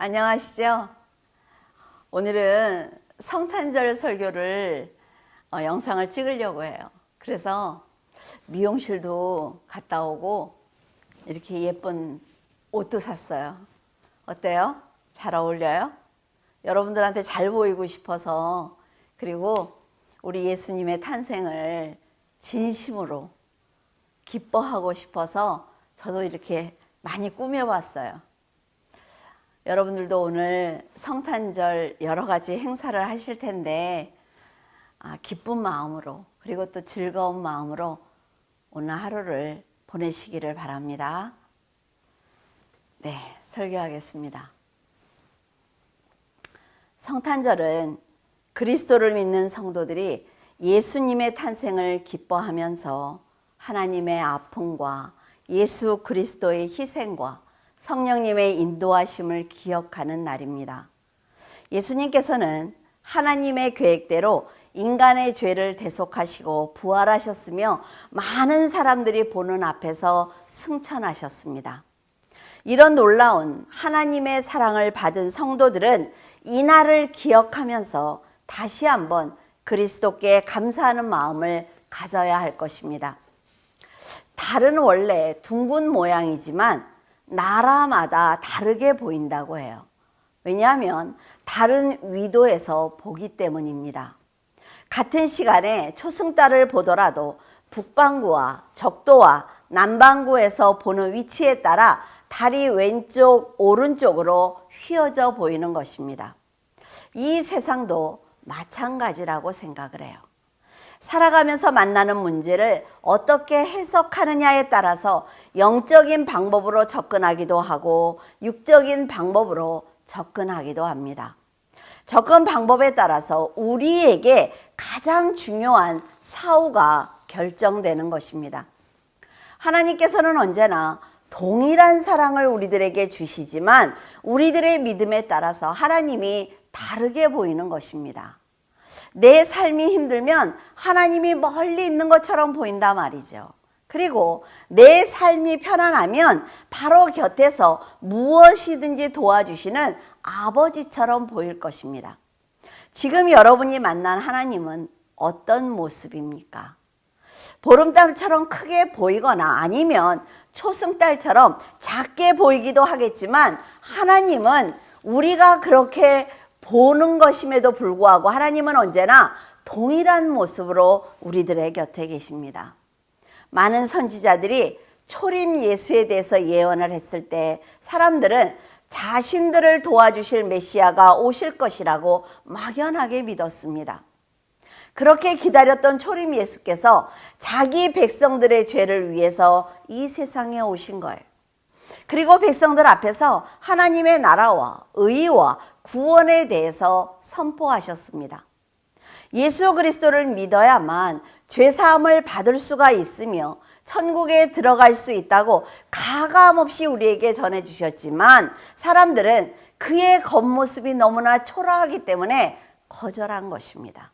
안녕하시죠? 오늘은 성탄절 설교를 영상을 찍으려고 해요. 그래서 미용실도 갔다 오고 이렇게 예쁜 옷도 샀어요. 어때요? 잘 어울려요? 여러분들한테 잘 보이고 싶어서, 그리고 우리 예수님의 탄생을 진심으로 기뻐하고 싶어서 저도 이렇게 많이 꾸며봤어요. 여러분들도 오늘 성탄절 여러 가지 행사를 하실 텐데 기쁜 마음으로, 그리고 또 즐거운 마음으로 오늘 하루를 보내시기를 바랍니다. 네, 설교하겠습니다. 성탄절은 그리스도를 믿는 성도들이 예수님의 탄생을 기뻐하면서 하나님의 아픔과 예수 그리스도의 희생과 성령님의 인도하심을 기억하는 날입니다. 예수님께서는 하나님의 계획대로 인간의 죄를 대속하시고 부활하셨으며 많은 사람들이 보는 앞에서 승천하셨습니다. 이런 놀라운 하나님의 사랑을 받은 성도들은 이 날을 기억하면서 다시 한번 그리스도께 감사하는 마음을 가져야 할 것입니다. 달은 원래 둥근 모양이지만 나라마다 다르게 보인다고 해요. 왜냐하면 달은 위도에서 보기 때문입니다. 같은 시간에 초승달을 보더라도 북반구와 적도와 남반구에서 보는 위치에 따라 달이 왼쪽, 오른쪽으로 휘어져 보이는 것입니다. 이 세상도 마찬가지라고 생각을 해요. 살아가면서 만나는 문제를 어떻게 해석하느냐에 따라서 영적인 방법으로 접근하기도 하고 육적인 방법으로 접근하기도 합니다. 접근 방법에 따라서 우리에게 가장 중요한 사후가 결정되는 것입니다. 하나님께서는 언제나 동일한 사랑을 우리들에게 주시지만 우리들의 믿음에 따라서 하나님이 다르게 보이는 것입니다. 내 삶이 힘들면 하나님이 멀리 있는 것처럼 보인단 말이죠. 그리고 내 삶이 편안하면 바로 곁에서 무엇이든지 도와주시는 아버지처럼 보일 것입니다. 지금 여러분이 만난 하나님은 어떤 모습입니까? 보름달처럼 크게 보이거나 아니면 초승달처럼 작게 보이기도 하겠지만 하나님은 우리가 그렇게 보는 것임에도 불구하고 하나님은 언제나 동일한 모습으로 우리들의 곁에 계십니다. 많은 선지자들이 초림 예수에 대해서 예언을 했을 때 사람들은 자신들을 도와주실 메시아가 오실 것이라고 막연하게 믿었습니다. 그렇게 기다렸던 초림 예수께서 자기 백성들의 죄를 위해서 이 세상에 오신 거예요. 그리고 백성들 앞에서 하나님의 나라와 의와 구원에 대해서 선포하셨습니다. 예수 그리스도를 믿어야만 죄사함을 받을 수가 있으며 천국에 들어갈 수 있다고 가감없이 우리에게 전해주셨지만 사람들은 그의 겉모습이 너무나 초라하기 때문에 거절한 것입니다.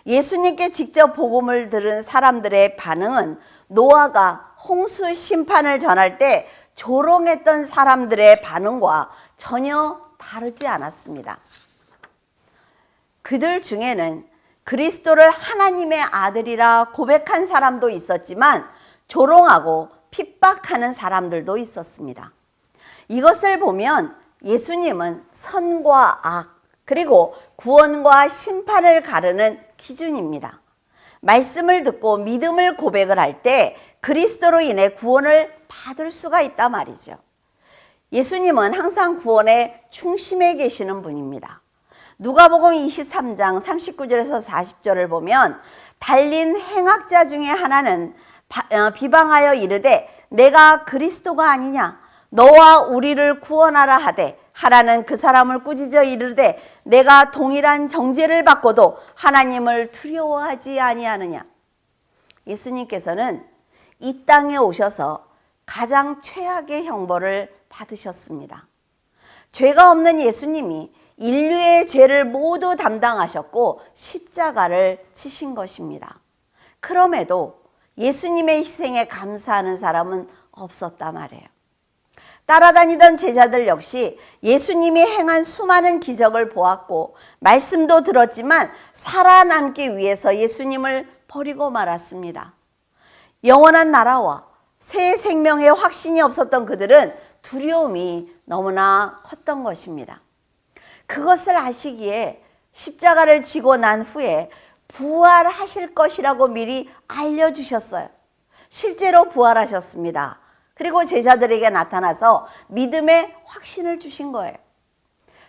예수님께 직접 복음을 들은 사람들의 반응은 노아가 홍수 심판을 전할 때 조롱했던 사람들의 반응과 전혀 다르지 않았습니다. 그들 중에는 그리스도를 하나님의 아들이라 고백한 사람도 있었지만 조롱하고 핍박하는 사람들도 있었습니다. 이것을 보면 예수님은 선과 악, 그리고 구원과 심판을 가르는 기준입니다. 말씀을 듣고 믿음을 고백을 할 때 그리스도로 인해 구원을 받을 수가 있단 말이죠. 예수님은 항상 구원의 중심에 계시는 분입니다. 누가복음 23장 39절에서 40절을 보면 달린 행악자 중에 하나는 비방하여 이르되 내가 그리스도가 아니냐 너와 우리를 구원하라 하되 하라는 그 사람을 꾸짖어 이르되 내가 동일한 정죄를 받고도 하나님을 두려워하지 아니하느냐. 예수님께서는 이 땅에 오셔서 가장 최악의 형벌을 받으셨습니다. 죄가 없는 예수님이 인류의 죄를 모두 담당하셨고 십자가를 치신 것입니다. 그럼에도 예수님의 희생에 감사하는 사람은 없었단 말이에요. 따라다니던 제자들 역시 예수님이 행한 수많은 기적을 보았고 말씀도 들었지만 살아남기 위해서 예수님을 버리고 말았습니다. 영원한 나라와 새 생명의 확신이 없었던 그들은 두려움이 너무나 컸던 것입니다. 그것을 아시기에 십자가를 지고 난 후에 부활하실 것이라고 미리 알려주셨어요. 실제로 부활하셨습니다. 그리고 제자들에게 나타나서 믿음의 확신을 주신 거예요.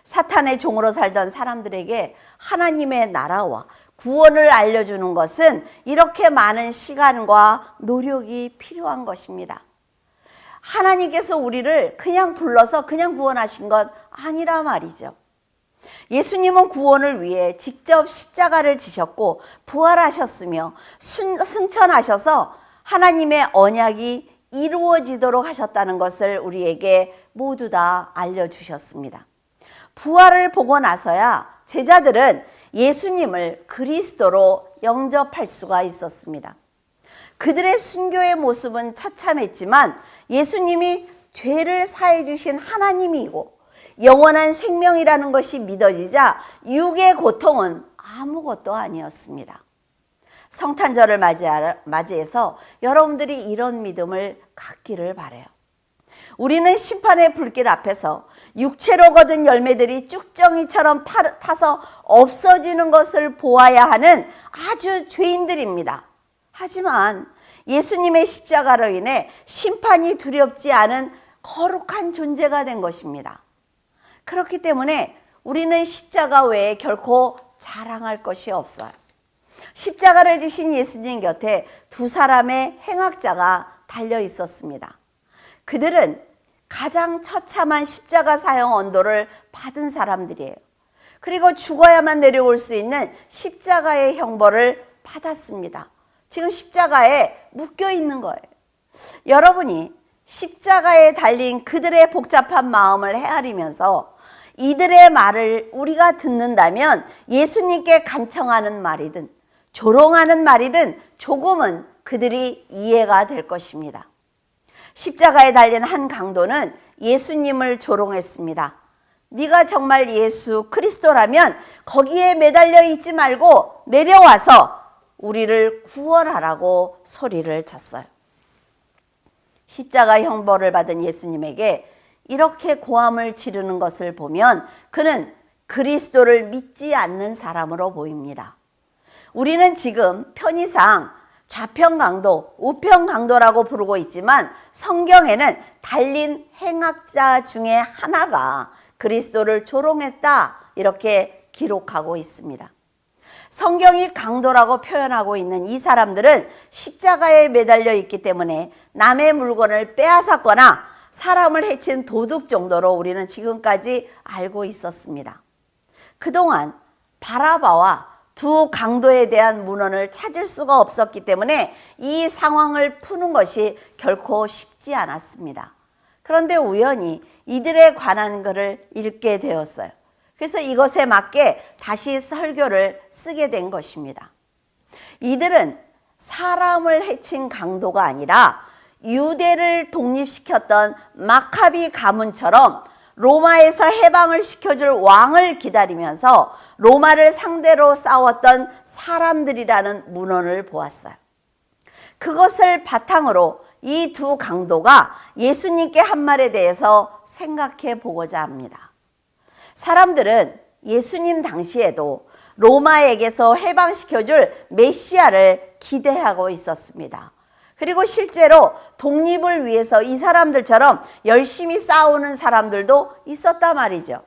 사탄의 종으로 살던 사람들에게 하나님의 나라와 구원을 알려주는 것은 이렇게 많은 시간과 노력이 필요한 것입니다. 하나님께서 우리를 그냥 불러서 그냥 구원하신 것 아니라 말이죠. 예수님은 구원을 위해 직접 십자가를 지셨고 부활하셨으며 승천하셔서 하나님의 언약이 이루어지도록 하셨다는 것을 우리에게 모두 다 알려주셨습니다. 부활을 보고 나서야 제자들은 예수님을 그리스도로 영접할 수가 있었습니다. 그들의 순교의 모습은 처참했지만 예수님이 죄를 사해 주신 하나님이고 영원한 생명이라는 것이 믿어지자 육의 고통은 아무것도 아니었습니다. 성탄절을 맞이해서 여러분들이 이런 믿음을 갖기를 바라요. 우리는 심판의 불길 앞에서 육체로 거둔 열매들이 쭉정이처럼 타서 없어지는 것을 보아야 하는 아주 죄인들입니다. 하지만 예수님의 십자가로 인해 심판이 두렵지 않은 거룩한 존재가 된 것입니다. 그렇기 때문에 우리는 십자가 외에 결코 자랑할 것이 없어요. 십자가를 지신 예수님 곁에 두 사람의 행악자가 달려 있었습니다. 그들은 가장 처참한 십자가 사형 언도를 받은 사람들이에요. 그리고 죽어야만 내려올 수 있는 십자가의 형벌을 받았습니다. 지금 십자가에 묶여 있는 거예요. 여러분이 십자가에 달린 그들의 복잡한 마음을 헤아리면서 이들의 말을 우리가 듣는다면 예수님께 간청하는 말이든 조롱하는 말이든 조금은 그들이 이해가 될 것입니다. 십자가에 달린 한 강도는 예수님을 조롱했습니다. 네가 정말 예수 그리스도라면 거기에 매달려 있지 말고 내려와서 우리를 구원하라고 소리를 쳤어요. 십자가 형벌을 받은 예수님에게 이렇게 고함을 지르는 것을 보면 그는 그리스도를 믿지 않는 사람으로 보입니다. 우리는 지금 편의상 좌편 강도, 우편 강도라고 부르고 있지만 성경에는 달린 행악자 중에 하나가 그리스도를 조롱했다 이렇게 기록하고 있습니다. 성경이 강도라고 표현하고 있는 이 사람들은 십자가에 매달려 있기 때문에 남의 물건을 빼앗았거나 사람을 해친 도둑 정도로 우리는 지금까지 알고 있었습니다. 그동안 바라바와 두 강도에 대한 문헌을 찾을 수가 없었기 때문에 이 상황을 푸는 것이 결코 쉽지 않았습니다. 그런데 우연히 이들에 관한 글을 읽게 되었어요. 그래서 이것에 맞게 다시 설교를 쓰게 된 것입니다. 이들은 사람을 해친 강도가 아니라 유대를 독립시켰던 마카비 가문처럼 로마에서 해방을 시켜줄 왕을 기다리면서 로마를 상대로 싸웠던 사람들이라는 문헌을 보았어요. 그것을 바탕으로 이 두 강도가 예수님께 한 말에 대해서 생각해 보고자 합니다. 사람들은 예수님 당시에도 로마에게서 해방시켜줄 메시아를 기대하고 있었습니다. 그리고 실제로 독립을 위해서 이 사람들처럼 열심히 싸우는 사람들도 있었단 말이죠.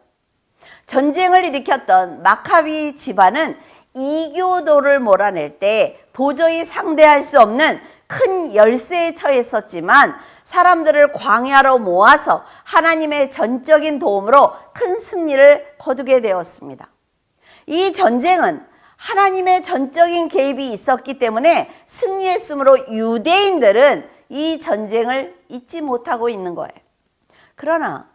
전쟁을 일으켰던 마카비 집안은 이교도를 몰아낼 때 도저히 상대할 수 없는 큰 열세에 처했었지만 사람들을 광야로 모아서 하나님의 전적인 도움으로 큰 승리를 거두게 되었습니다. 이 전쟁은 하나님의 전적인 개입이 있었기 때문에 승리했으므로 유대인들은 이 전쟁을 잊지 못하고 있는 거예요. 그러나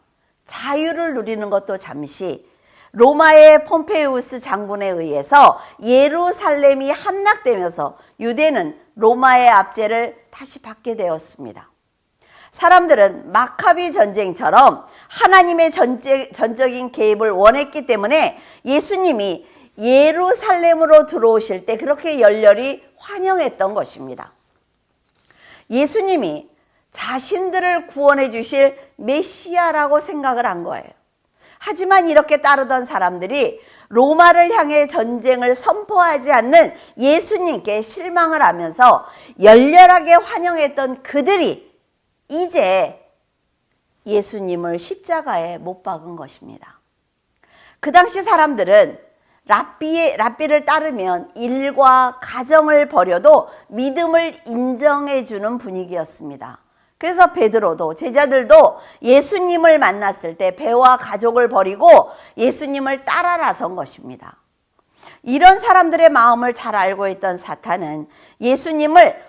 자유를 누리는 것도 잠시 로마의 폼페이우스 장군에 의해서 예루살렘이 함락되면서 유대는 로마의 압제를 다시 받게 되었습니다. 사람들은 마카비 전쟁처럼 하나님의 전적인 개입을 원했기 때문에 예수님이 예루살렘으로 들어오실 때 그렇게 열렬히 환영했던 것입니다. 예수님이 자신들을 구원해 주실 메시아라고 생각을 한 거예요. 하지만 이렇게 따르던 사람들이 로마를 향해 전쟁을 선포하지 않는 예수님께 실망을 하면서 열렬하게 환영했던 그들이 이제 예수님을 십자가에 못 박은 것입니다. 그 당시 사람들은 랍비를 따르면 일과 가정을 버려도 믿음을 인정해 주는 분위기였습니다. 그래서 베드로도 제자들도 예수님을 만났을 때 배와 가족을 버리고 예수님을 따라 나선 것입니다. 이런 사람들의 마음을 잘 알고 있던 사탄은 예수님을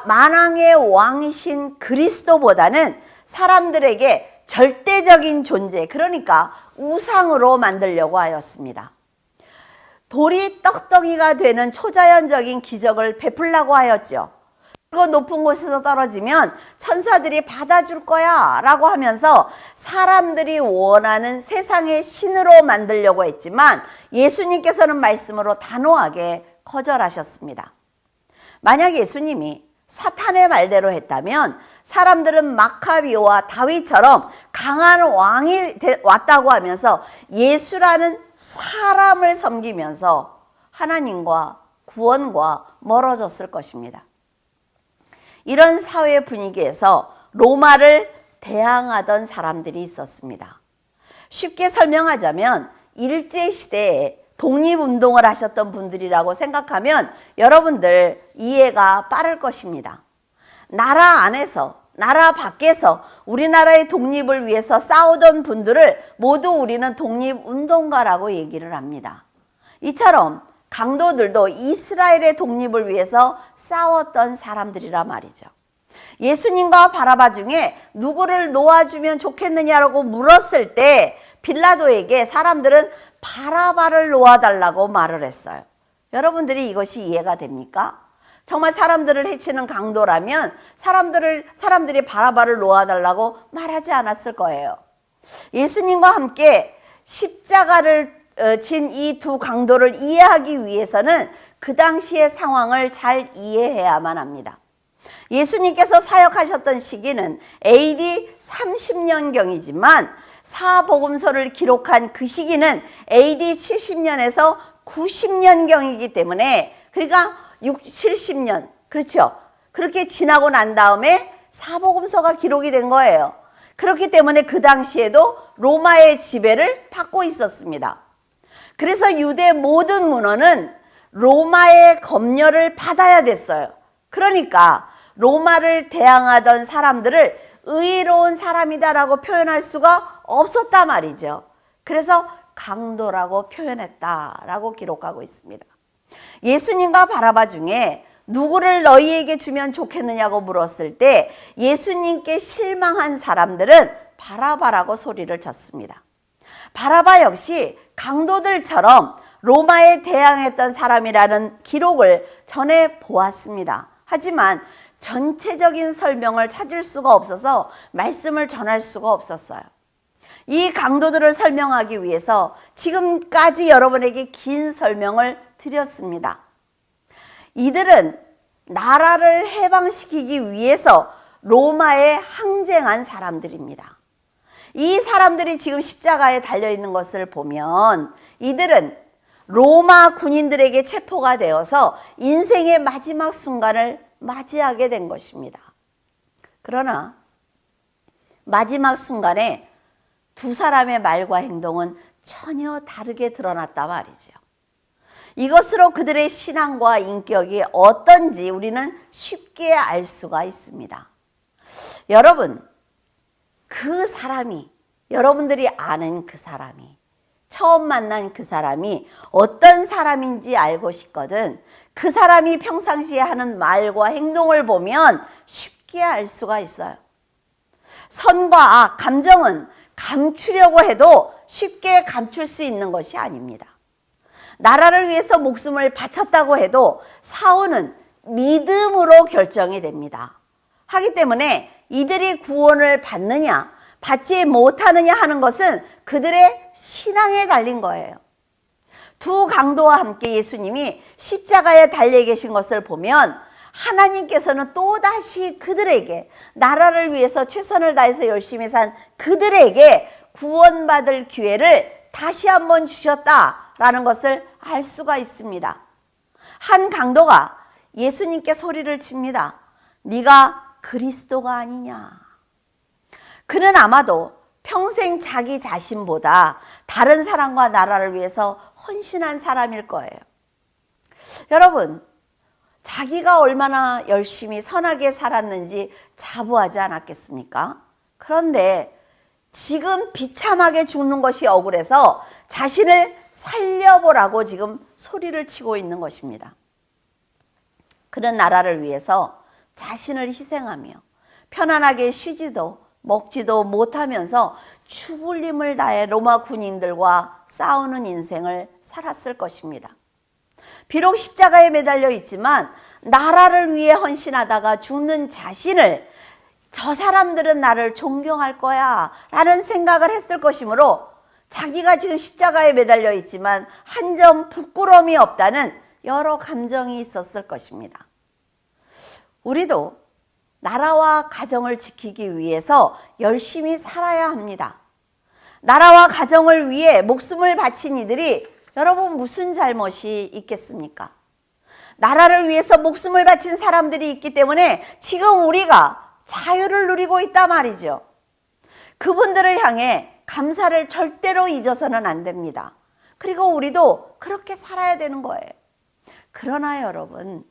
만왕의 왕이신 그리스도보다는 사람들에게 절대적인 존재, 그러니까 우상으로 만들려고 하였습니다. 돌이 떡덩이가 되는 초자연적인 기적을 베풀라고 하였죠. 그리고 높은 곳에서 떨어지면 천사들이 받아줄 거야 라고 하면서 사람들이 원하는 세상의 신으로 만들려고 했지만 예수님께서는 말씀으로 단호하게 거절하셨습니다. 만약 예수님이 사탄의 말대로 했다면 사람들은 마카비오와 다윗처럼 강한 왕이 왔다고 하면서 예수라는 사람을 섬기면서 하나님과 구원과 멀어졌을 것입니다. 이런 사회 분위기에서 로마를 대항하던 사람들이 있었습니다. 쉽게 설명하자면 일제시대에 독립운동을 하셨던 분들이라고 생각하면 여러분들 이해가 빠를 것입니다. 나라 안에서, 나라 밖에서 우리나라의 독립을 위해서 싸우던 분들을 모두 우리는 독립운동가라고 얘기를 합니다. 이처럼 강도들도 이스라엘의 독립을 위해서 싸웠던 사람들이라 말이죠. 예수님과 바라바 중에 누구를 놓아주면 좋겠느냐라고 물었을 때 빌라도에게 사람들은 바라바를 놓아달라고 말을 했어요. 여러분들이 이것이 이해가 됩니까? 정말 사람들을 해치는 강도라면 사람들이 바라바를 놓아달라고 말하지 않았을 거예요. 예수님과 함께 십자가를 진 이 두 강도를 이해하기 위해서는 그 당시의 상황을 잘 이해해야만 합니다. 예수님께서 사역하셨던 시기는 AD 30년경이지만 사복음서를 기록한 그 시기는 AD 70년에서 90년경이기 때문에 그러니까 70년, 그렇죠? 그렇게 지나고 난 다음에 사복음서가 기록이 된 거예요. 그렇기 때문에 그 당시에도 로마의 지배를 받고 있었습니다. 그래서 유대 모든 문헌은 로마의 검열을 받아야 됐어요. 그러니까 로마를 대항하던 사람들을 의로운 사람이다라고 표현할 수가 없었단 말이죠. 그래서 강도라고 표현했다라고 기록하고 있습니다. 예수님과 바라바 중에 누구를 너희에게 주면 좋겠느냐고 물었을 때 예수님께 실망한 사람들은 바라바라고 소리를 쳤습니다. 바라바 역시 강도들처럼 로마에 대항했던 사람이라는 기록을 전해 보았습니다. 하지만 전체적인 설명을 찾을 수가 없어서 말씀을 전할 수가 없었어요. 이 강도들을 설명하기 위해서 지금까지 여러분에게 긴 설명을 드렸습니다. 이들은 나라를 해방시키기 위해서 로마에 항쟁한 사람들입니다. 이 사람들이 지금 십자가에 달려있는 것을 보면 이들은 로마 군인들에게 체포가 되어서 인생의 마지막 순간을 맞이하게 된 것입니다. 그러나 마지막 순간에 두 사람의 말과 행동은 전혀 다르게 드러났단 말이죠. 이것으로 그들의 신앙과 인격이 어떤지 우리는 쉽게 알 수가 있습니다. 여러분, 그 사람이, 여러분들이 아는 그 사람이, 처음 만난 그 사람이 어떤 사람인지 알고 싶거든 그 사람이 평상시에 하는 말과 행동을 보면 쉽게 알 수가 있어요. 선과 악, 감정은 감추려고 해도 쉽게 감출 수 있는 것이 아닙니다. 나라를 위해서 목숨을 바쳤다고 해도 사후는 믿음으로 결정이 됩니다. 하기 때문에 이들이 구원을 받느냐, 받지 못하느냐 하는 것은 그들의 신앙에 달린 거예요. 두 강도와 함께 예수님이 십자가에 달려 계신 것을 보면 하나님께서는 또다시 그들에게, 나라를 위해서 최선을 다해서 열심히 산 그들에게 구원받을 기회를 다시 한번 주셨다라는 것을 알 수가 있습니다. 한 강도가 예수님께 소리를 칩니다. 네가 그리스도가 아니냐. 그는 아마도 평생 자기 자신보다 다른 사람과 나라를 위해서 헌신한 사람일 거예요. 여러분, 자기가 얼마나 열심히 선하게 살았는지 자부하지 않았겠습니까? 그런데 지금 비참하게 죽는 것이 억울해서 자신을 살려보라고 지금 소리를 치고 있는 것입니다. 그는 나라를 위해서 자신을 희생하며 편안하게 쉬지도 먹지도 못하면서 죽을 힘을 다해 로마 군인들과 싸우는 인생을 살았을 것입니다. 비록 십자가에 매달려 있지만 나라를 위해 헌신하다가 죽는 자신을, 저 사람들은 나를 존경할 거야 라는 생각을 했을 것이므로 자기가 지금 십자가에 매달려 있지만 한 점 부끄러움이 없다는 여러 감정이 있었을 것입니다. 우리도 나라와 가정을 지키기 위해서 열심히 살아야 합니다. 나라와 가정을 위해 목숨을 바친 이들이 여러분 무슨 잘못이 있겠습니까? 나라를 위해서 목숨을 바친 사람들이 있기 때문에 지금 우리가 자유를 누리고 있단 말이죠. 그분들을 향해 감사를 절대로 잊어서는 안 됩니다. 그리고 우리도 그렇게 살아야 되는 거예요. 그러나 여러분,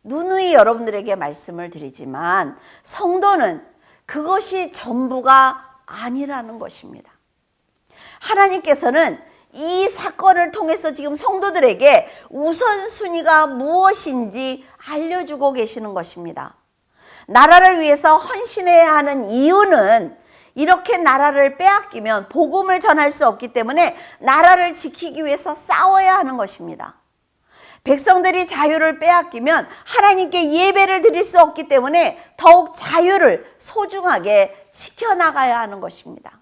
누누이 여러분들에게 말씀을 드리지만 성도는 그것이 전부가 아니라는 것입니다. 하나님께서는 이 사건을 통해서 지금 성도들에게 우선순위가 무엇인지 알려주고 계시는 것입니다. 나라를 위해서 헌신해야 하는 이유는 이렇게 나라를 빼앗기면 복음을 전할 수 없기 때문에 나라를 지키기 위해서 싸워야 하는 것입니다. 백성들이 자유를 빼앗기면 하나님께 예배를 드릴 수 없기 때문에 더욱 자유를 소중하게 지켜나가야 하는 것입니다.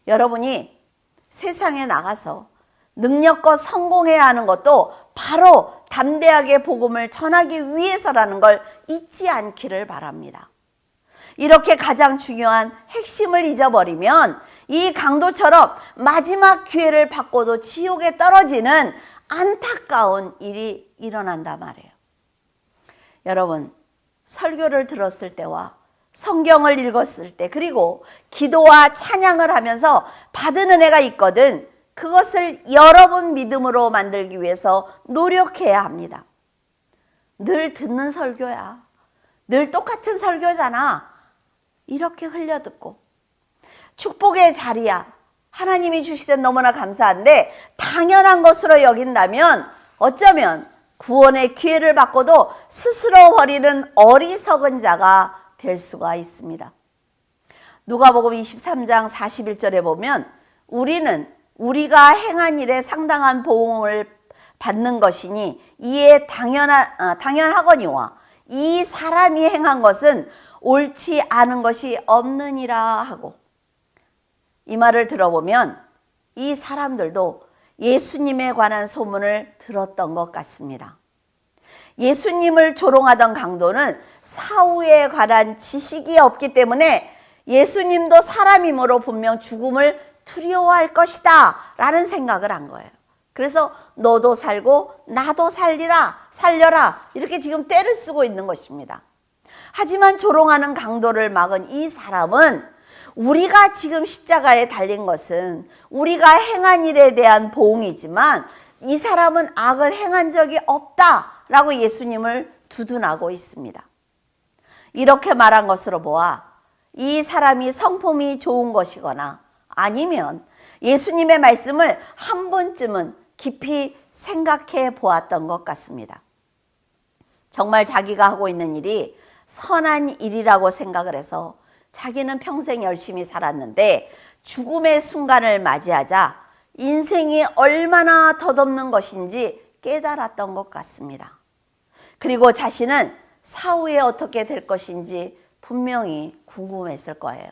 여러분이 세상에 나가서 능력껏 성공해야 하는 것도 바로 담대하게 복음을 전하기 위해서라는 걸 잊지 않기를 바랍니다. 이렇게 가장 중요한 핵심을 잊어버리면 이 강도처럼 마지막 기회를 받고도 지옥에 떨어지는 안타까운 일이 일어난단 말이에요. 여러분, 설교를 들었을 때와 성경을 읽었을 때, 그리고 기도와 찬양을 하면서 받은 은혜가 있거든 그것을 여러분 믿음으로 만들기 위해서 노력해야 합니다. 늘 듣는 설교야, 늘 똑같은 설교잖아, 이렇게 흘려듣고 축복의 자리야, 하나님이 주시된 너무나 감사한데 당연한 것으로 여긴다면 어쩌면 구원의 기회를 받고도 스스로 버리는 어리석은 자가 될 수가 있습니다. 누가복음 23장 41절에 보면 우리는 우리가 행한 일에 상당한 보응을 받는 것이니 이에 당연하거니와 이 사람이 행한 것은 옳지 않은 것이 없느니라 하고, 이 말을 들어보면 이 사람들도 예수님에 관한 소문을 들었던 것 같습니다. 예수님을 조롱하던 강도는 사후에 관한 지식이 없기 때문에 예수님도 사람이므로 분명 죽음을 두려워할 것이다 라는 생각을 한 거예요. 그래서 너도 살고 나도 살려라 이렇게 지금 떼를 쓰고 있는 것입니다. 하지만 조롱하는 강도를 막은 이 사람은 우리가 지금 십자가에 달린 것은 우리가 행한 일에 대한 보응이지만 이 사람은 악을 행한 적이 없다라고 예수님을 두둔하고 있습니다. 이렇게 말한 것으로 보아 이 사람이 성품이 좋은 것이거나 아니면 예수님의 말씀을 한 번쯤은 깊이 생각해 보았던 것 같습니다. 정말 자기가 하고 있는 일이 선한 일이라고 생각을 해서 자기는 평생 열심히 살았는데 죽음의 순간을 맞이하자 인생이 얼마나 덧없는 것인지 깨달았던 것 같습니다. 그리고 자신은 사후에 어떻게 될 것인지 분명히 궁금했을 거예요.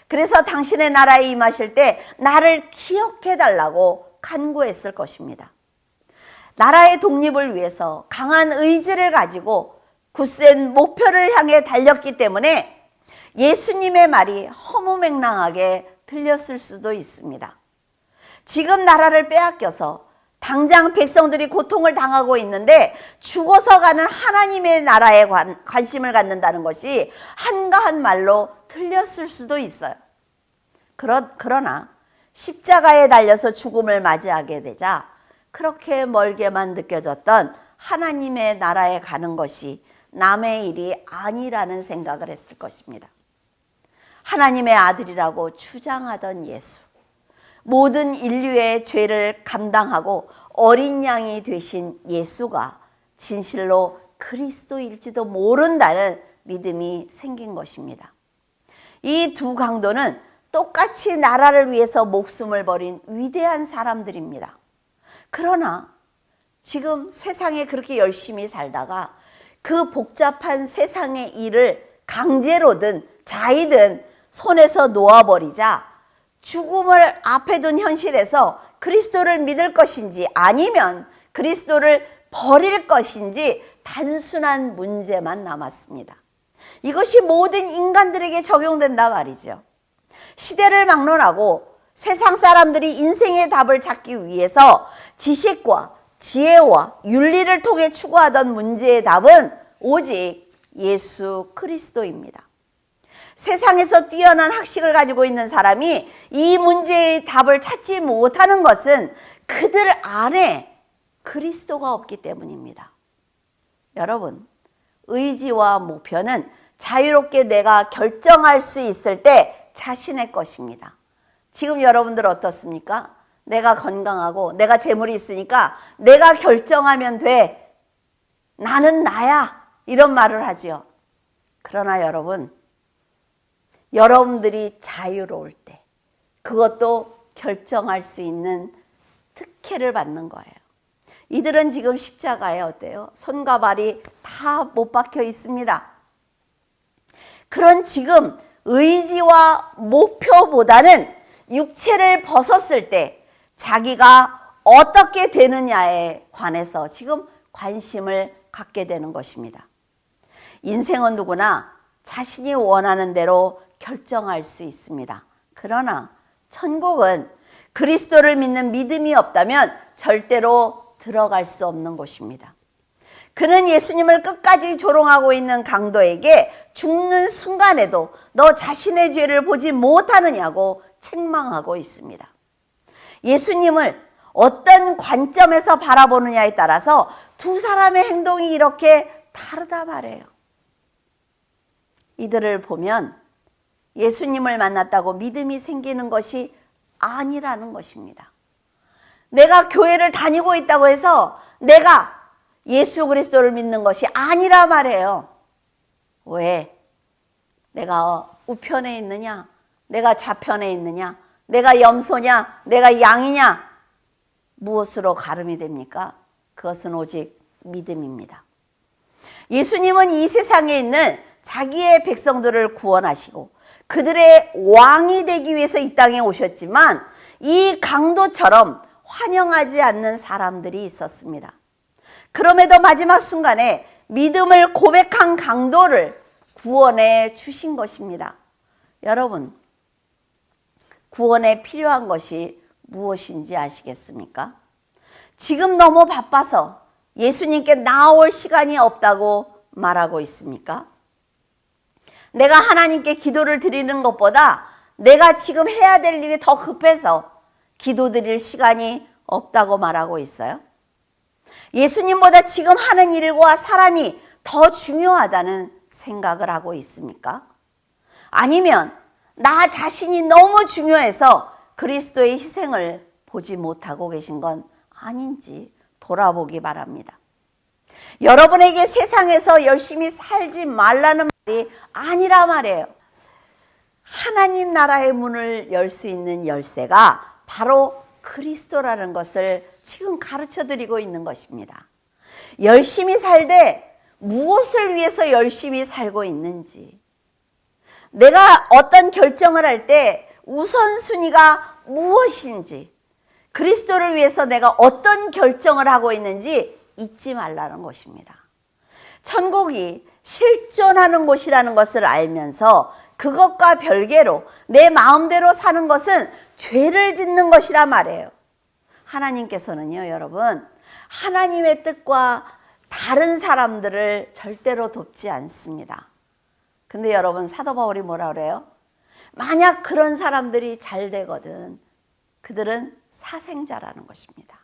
그래서 당신의 나라에 임하실 때 나를 기억해 달라고 간구했을 것입니다. 나라의 독립을 위해서 강한 의지를 가지고 굳센 목표를 향해 달렸기 때문에 예수님의 말이 허무맹랑하게 들렸을 수도 있습니다. 지금 나라를 빼앗겨서 당장 백성들이 고통을 당하고 있는데 죽어서 가는 하나님의 나라에 관심을 갖는다는 것이 한가한 말로 들렸을 수도 있어요. 그러나 십자가에 달려서 죽음을 맞이하게 되자 그렇게 멀게만 느껴졌던 하나님의 나라에 가는 것이 남의 일이 아니라는 생각을 했을 것입니다. 하나님의 아들이라고 주장하던 예수, 모든 인류의 죄를 감당하고 어린 양이 되신 예수가 진실로 그리스도일지도 모른다는 믿음이 생긴 것입니다. 이 두 강도는 똑같이 나라를 위해서 목숨을 버린 위대한 사람들입니다. 그러나 지금 세상에 그렇게 열심히 살다가 그 복잡한 세상의 일을 강제로든 자의든 손에서 놓아버리자 죽음을 앞에 둔 현실에서 그리스도를 믿을 것인지 아니면 그리스도를 버릴 것인지 단순한 문제만 남았습니다. 이것이 모든 인간들에게 적용된다 말이죠. 시대를 막론하고 세상 사람들이 인생의 답을 찾기 위해서 지식과 지혜와 윤리를 통해 추구하던 문제의 답은 오직 예수 그리스도입니다. 세상에서 뛰어난 학식을 가지고 있는 사람이 이 문제의 답을 찾지 못하는 것은 그들 안에 그리스도가 없기 때문입니다. 여러분, 의지와 목표는 자유롭게 내가 결정할 수 있을 때 자신의 것입니다. 지금 여러분들 어떻습니까? 내가 건강하고 내가 재물이 있으니까 내가 결정하면 돼. 나는 나야. 이런 말을 하지요. 그러나 여러분들이 자유로울 때 그것도 결정할 수 있는 특혜를 받는 거예요. 이들은 지금 십자가에 어때요? 손과 발이 다 못 박혀 있습니다. 그런 지금 의지와 목표보다는 육체를 벗었을 때 자기가 어떻게 되느냐에 관해서 지금 관심을 갖게 되는 것입니다. 인생은 누구나 자신이 원하는 대로 결정할 수 있습니다. 그러나 천국은 그리스도를 믿는 믿음이 없다면 절대로 들어갈 수 없는 곳입니다. 그는 예수님을 끝까지 조롱하고 있는 강도에게 죽는 순간에도 너 자신의 죄를 보지 못하느냐고 책망하고 있습니다. 예수님을 어떤 관점에서 바라보느냐에 따라서 두 사람의 행동이 이렇게 다르다 말해요. 이들을 보면 예수님을 만났다고 믿음이 생기는 것이 아니라는 것입니다. 내가 교회를 다니고 있다고 해서 내가 예수 그리스도를 믿는 것이 아니라 말해요. 왜? 내가 우편에 있느냐? 내가 좌편에 있느냐? 내가 염소냐? 내가 양이냐? 무엇으로 가름이 됩니까? 그것은 오직 믿음입니다. 예수님은 이 세상에 있는 자기의 백성들을 구원하시고 그들의 왕이 되기 위해서 이 땅에 오셨지만 이 강도처럼 환영하지 않는 사람들이 있었습니다. 그럼에도 마지막 순간에 믿음을 고백한 강도를 구원해 주신 것입니다. 여러분, 구원에 필요한 것이 무엇인지 아시겠습니까? 지금 너무 바빠서 예수님께 나올 시간이 없다고 말하고 있습니까? 내가 하나님께 기도를 드리는 것보다 내가 지금 해야 될 일이 더 급해서 기도 드릴 시간이 없다고 말하고 있어요? 예수님보다 지금 하는 일과 사람이 더 중요하다는 생각을 하고 있습니까? 아니면 나 자신이 너무 중요해서 그리스도의 희생을 보지 못하고 계신 건 아닌지 돌아보기 바랍니다. 여러분에게 세상에서 열심히 살지 말라는 말이 아니라 말이에요. 하나님 나라의 문을 열 수 있는 열쇠가 바로 그리스도라는 것을 지금 가르쳐 드리고 있는 것입니다. 열심히 살되 무엇을 위해서 열심히 살고 있는지, 내가 어떤 결정을 할 때 우선순위가 무엇인지, 그리스도를 위해서 내가 어떤 결정을 하고 있는지 잊지 말라는 것입니다. 천국이 실존하는 곳이라는 것을 알면서 그것과 별개로 내 마음대로 사는 것은 죄를 짓는 것이라 말이에요. 하나님께서는요, 여러분, 하나님의 뜻과 다른 사람들을 절대로 돕지 않습니다. 근데 여러분, 사도 바울이 뭐라 그래요? 만약 그런 사람들이 잘 되거든, 그들은 사생자라는 것입니다.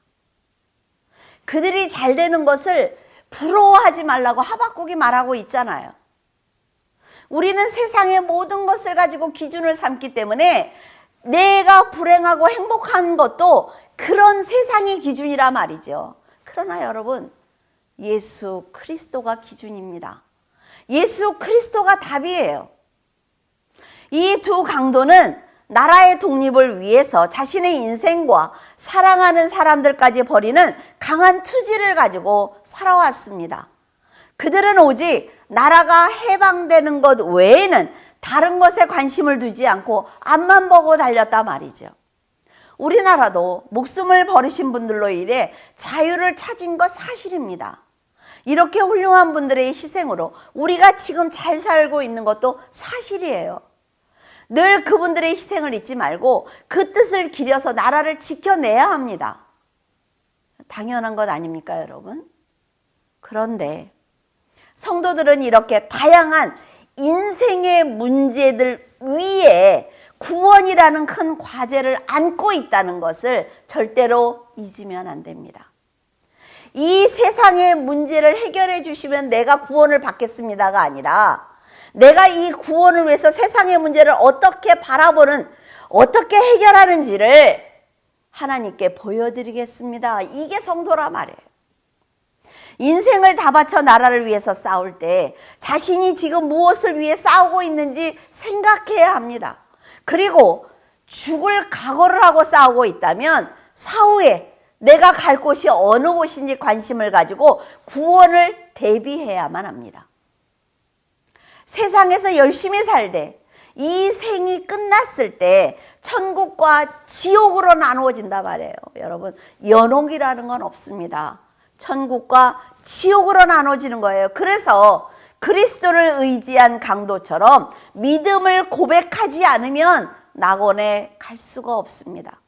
그들이 잘 되는 것을 부러워하지 말라고 하박국이 말하고 있잖아요. 우리는 세상의 모든 것을 가지고 기준을 삼기 때문에 내가 불행하고 행복한 것도 그런 세상의 기준이라 말이죠. 그러나 여러분, 예수 그리스도가 기준입니다. 예수 그리스도가 답이에요. 이 두 강도는 나라의 독립을 위해서 자신의 인생과 사랑하는 사람들까지 버리는 강한 투지를 가지고 살아왔습니다. 그들은 오직 나라가 해방되는 것 외에는 다른 것에 관심을 두지 않고 앞만 보고 달렸단 말이죠. 우리나라도 목숨을 버리신 분들로 인해 자유를 찾은 것 사실입니다. 이렇게 훌륭한 분들의 희생으로 우리가 지금 잘 살고 있는 것도 사실이에요. 늘 그분들의 희생을 잊지 말고 그 뜻을 기려서 나라를 지켜내야 합니다. 당연한 것 아닙니까, 여러분? 그런데 성도들은 이렇게 다양한 인생의 문제들 위에 구원이라는 큰 과제를 안고 있다는 것을 절대로 잊으면 안 됩니다. 이 세상의 문제를 해결해 주시면 내가 구원을 받겠습니다가 아니라 내가 이 구원을 위해서 세상의 문제를 어떻게 바라보는, 어떻게 해결하는지를 하나님께 보여드리겠습니다. 이게 성도라 말이에요. 인생을 다 바쳐 나라를 위해서 싸울 때 자신이 지금 무엇을 위해 싸우고 있는지 생각해야 합니다. 그리고 죽을 각오를 하고 싸우고 있다면 사후에 내가 갈 곳이 어느 곳인지 관심을 가지고 구원을 대비해야만 합니다. 세상에서 열심히 살되 이 생이 끝났을 때 천국과 지옥으로 나누어진단 말이에요. 여러분, 연옥이라는 건 없습니다. 천국과 지옥으로 나눠지는 거예요. 그래서 그리스도를 의지한 강도처럼 믿음을 고백하지 않으면 낙원에 갈 수가 없습니다.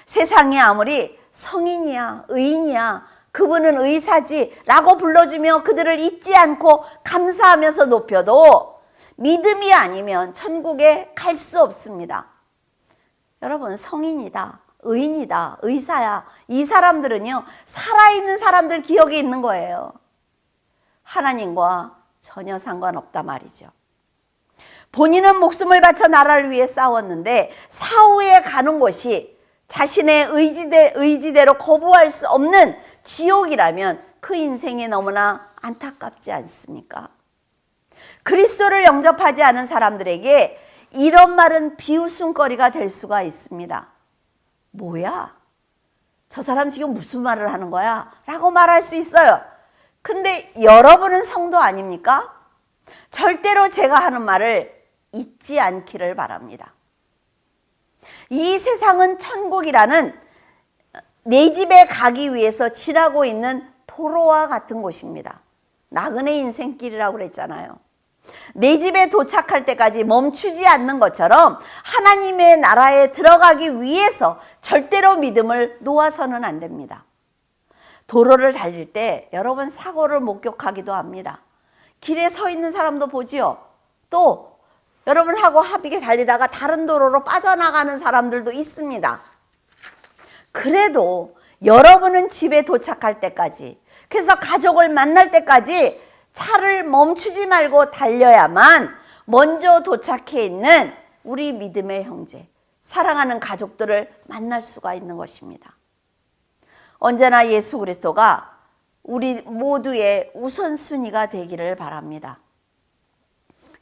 세상이 아무리 성인이야, 의인이야, 그분은 의사지 라고 불러주며 그들을 잊지 않고 감사하면서 높여도 믿음이 아니면 천국에 갈 수 없습니다. 여러분, 성인이다, 의인이다, 의사야, 이 사람들은요, 살아있는 사람들 기억에 있는 거예요. 하나님과 전혀 상관없다 말이죠. 본인은 목숨을 바쳐 나라를 위해 싸웠는데 사후에 가는 곳이 자신의 의지대로 거부할 수 없는 지옥이라면 그 인생이 너무나 안타깝지 않습니까? 그리스도를 영접하지 않은 사람들에게 이런 말은 비웃음거리가 될 수가 있습니다. 뭐야? 저 사람 지금 무슨 말을 하는 거야? 라고 말할 수 있어요. 근데 여러분은 성도 아닙니까? 절대로 제가 하는 말을 잊지 않기를 바랍니다. 이 세상은 천국이라는 내 집에 가기 위해서 지나고 있는 도로와 같은 곳입니다. 나그네 인생길이라고 그랬잖아요. 내 집에 도착할 때까지 멈추지 않는 것처럼 하나님의 나라에 들어가기 위해서 절대로 믿음을 놓아서는 안 됩니다. 도로를 달릴 때 여러분 사고를 목격하기도 합니다. 길에 서 있는 사람도 보지요. 또 여러분하고 합의게 달리다가 다른 도로로 빠져나가는 사람들도 있습니다. 그래도 여러분은 집에 도착할 때까지, 그래서 가족을 만날 때까지 차를 멈추지 말고 달려야만 먼저 도착해 있는 우리 믿음의 형제, 사랑하는 가족들을 만날 수가 있는 것입니다. 언제나 예수 그리스도가 우리 모두의 우선순위가 되기를 바랍니다.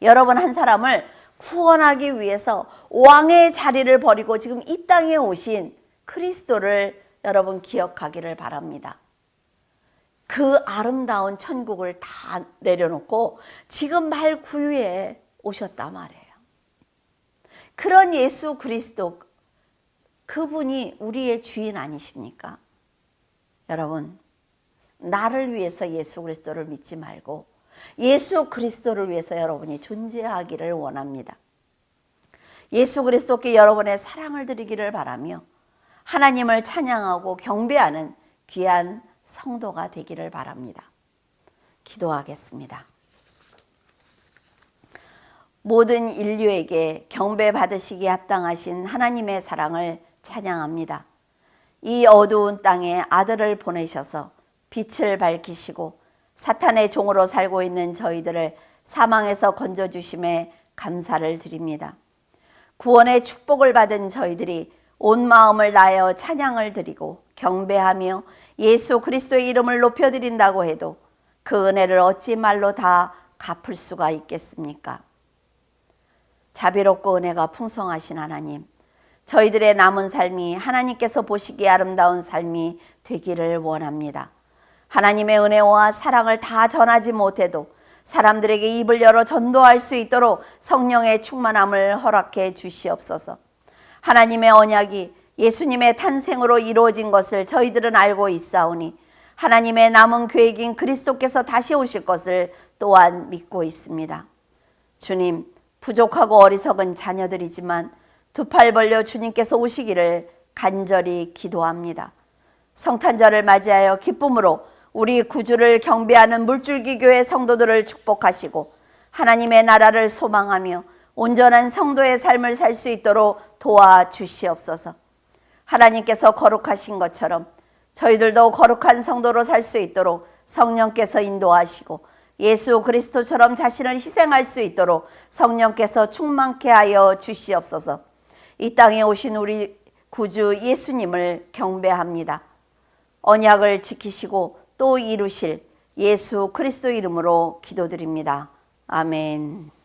여러분 한 사람을 구원하기 위해서 왕의 자리를 버리고 지금 이 땅에 오신 그리스도를 여러분 기억하기를 바랍니다. 그 아름다운 천국을 다 내려놓고 지금 말 구유에 오셨단 말이에요. 그런 예수 그리스도, 그분이 우리의 주인 아니십니까? 여러분, 나를 위해서 예수 그리스도를 믿지 말고 예수 그리스도를 위해서 여러분이 존재하기를 원합니다. 예수 그리스도께 여러분의 사랑을 드리기를 바라며 하나님을 찬양하고 경배하는 귀한 성도가 되기를 바랍니다. 기도하겠습니다. 모든 인류에게 경배받으시기에 합당하신 하나님의 사랑을 찬양합니다. 이 어두운 땅에 아들을 보내셔서 빛을 밝히시고 사탄의 종으로 살고 있는 저희들을 사망에서 건져주심에 감사를 드립니다. 구원의 축복을 받은 저희들이 온 마음을 다하여 찬양을 드리고 경배하며 예수 그리스도의 이름을 높여드린다고 해도 그 은혜를 어찌 말로 다 갚을 수가 있겠습니까? 자비롭고 은혜가 풍성하신 하나님, 저희들의 남은 삶이 하나님께서 보시기에 아름다운 삶이 되기를 원합니다. 하나님의 은혜와 사랑을 다 전하지 못해도 사람들에게 입을 열어 전도할 수 있도록 성령의 충만함을 허락해 주시옵소서. 하나님의 언약이 예수님의 탄생으로 이루어진 것을 저희들은 알고 있사오니 하나님의 남은 계획인 그리스도께서 다시 오실 것을 또한 믿고 있습니다. 주님, 부족하고 어리석은 자녀들이지만 두 팔 벌려 주님께서 오시기를 간절히 기도합니다. 성탄절을 맞이하여 기쁨으로 우리 구주를 경배하는 물줄기 교회 성도들을 축복하시고 하나님의 나라를 소망하며 온전한 성도의 삶을 살 수 있도록 도와주시옵소서. 하나님께서 거룩하신 것처럼 저희들도 거룩한 성도로 살 수 있도록 성령께서 인도하시고 예수 그리스도처럼 자신을 희생할 수 있도록 성령께서 충만케 하여 주시옵소서. 이 땅에 오신 우리 구주 예수님을 경배합니다. 언약을 지키시고 또 이루실 예수 그리스도 이름으로 기도드립니다. 아멘.